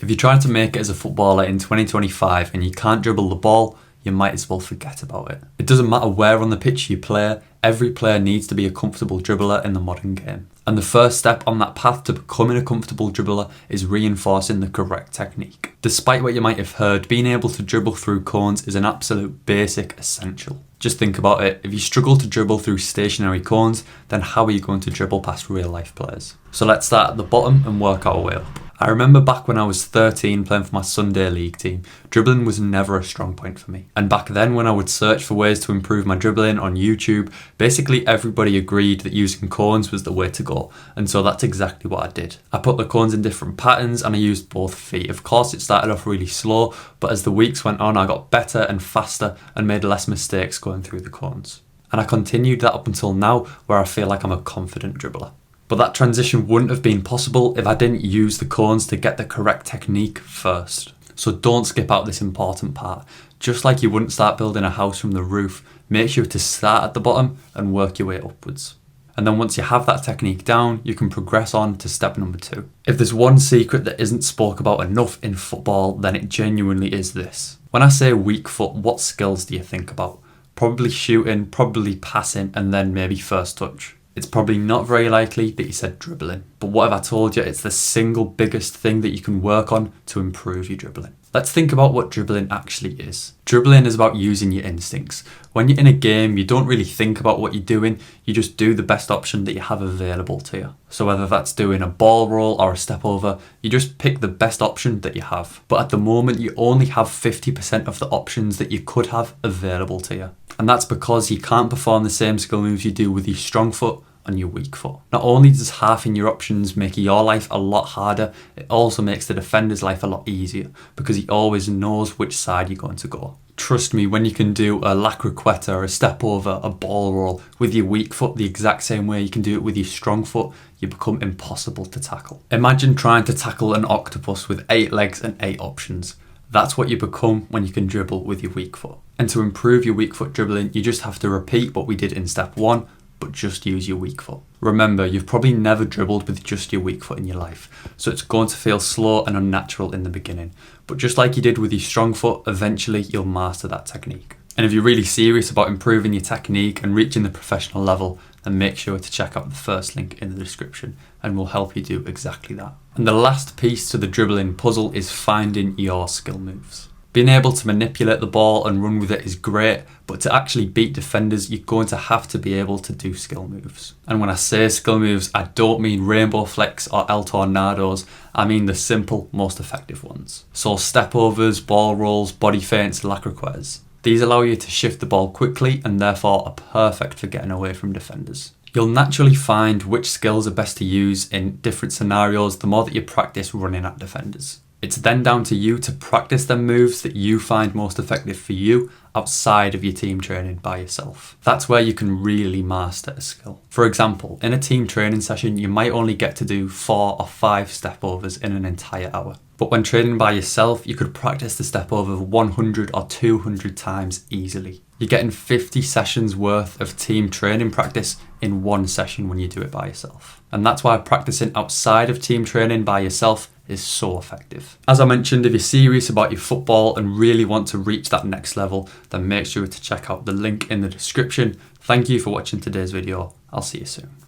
If you're trying to make it as a footballer in 2025 and you can't dribble the ball, you might as well forget about it. It doesn't matter where on the pitch you play, every player needs to be a comfortable dribbler in the modern game. And the first step on that path to becoming a comfortable dribbler is reinforcing the correct technique. Despite what you might have heard, being able to dribble through cones is an absolute basic essential. Just think about it, if you struggle to dribble through stationary cones, then how are you going to dribble past real life players? So let's start at the bottom and work our way up. I remember back when I was 13 playing for my Sunday league team, dribbling was never a strong point for me. And back then when I would search for ways to improve my dribbling on YouTube, basically everybody agreed that using cones was the way to go. And so that's exactly what I did. I put the cones in different patterns and I used both feet. Of course it started off really slow, but as the weeks went on I got better and faster and made less mistakes going through the cones. And I continued that up until now where I feel like I'm a confident dribbler. But that transition wouldn't have been possible if I didn't use the cones to get the correct technique first. So don't skip out this important part. Just like you wouldn't start building a house from the roof, make sure to start at the bottom and work your way upwards. And then once you have that technique down, you can progress on to step number 2. If there's one secret that isn't spoke about enough in football, then it genuinely is this. When I say weak foot, what skills do you think about? Probably shooting, probably passing, and then maybe first touch. It's probably not very likely that you said dribbling. But what have I told you? It's the single biggest thing that you can work on to improve your dribbling. Let's think about what dribbling actually is. Dribbling is about using your instincts. When you're in a game, you don't really think about what you're doing, you just do the best option that you have available to you. So whether that's doing a ball roll or a step over, you just pick the best option that you have. But at the moment, you only have 50% of the options that you could have available to you. And that's because you can't perform the same skill moves you do with your strong foot on your weak foot. Not only does halving your options make your life a lot harder, it also makes the defender's life a lot easier because he always knows which side you're going to go. Trust me, when you can do a la croqueta or a step over, a ball roll with your weak foot the exact same way you can do it with your strong foot, you become impossible to tackle. Imagine trying to tackle an octopus with 8 legs and 8 options. That's what you become when you can dribble with your weak foot. And to improve your weak foot dribbling, you just have to repeat what we did in step 1, but just use your weak foot. Remember, you've probably never dribbled with just your weak foot in your life, so it's going to feel slow and unnatural in the beginning. But just like you did with your strong foot, eventually you'll master that technique. And if you're really serious about improving your technique and reaching the professional level, then make sure to check out the first link in the description and we'll help you do exactly that. And the last piece to the dribbling puzzle is finding your skill moves. Being able to manipulate the ball and run with it is great, but to actually beat defenders, you're going to have to be able to do skill moves. And when I say skill moves, I don't mean rainbow flicks or El Tornados, I mean the simple, most effective ones. So step overs, ball rolls, body feints, la croquetas. These allow you to shift the ball quickly and therefore are perfect for getting away from defenders. You'll naturally find which skills are best to use in different scenarios the more that you practice running at defenders. It's then down to you to practice the moves that you find most effective for you outside of your team training by yourself. That's where you can really master a skill. For example, in a team training session, you might only get to do 4 or 5 step overs in an entire hour. But when training by yourself, you could practice the step over 100 or 200 times easily. You're getting 50 sessions worth of team training practice in one session when you do it by yourself. And that's why practicing outside of team training by yourself is so effective. As I mentioned, if you're serious about your football and really want to reach that next level, then make sure to check out the link in the description. Thank you for watching today's video. I'll see you soon.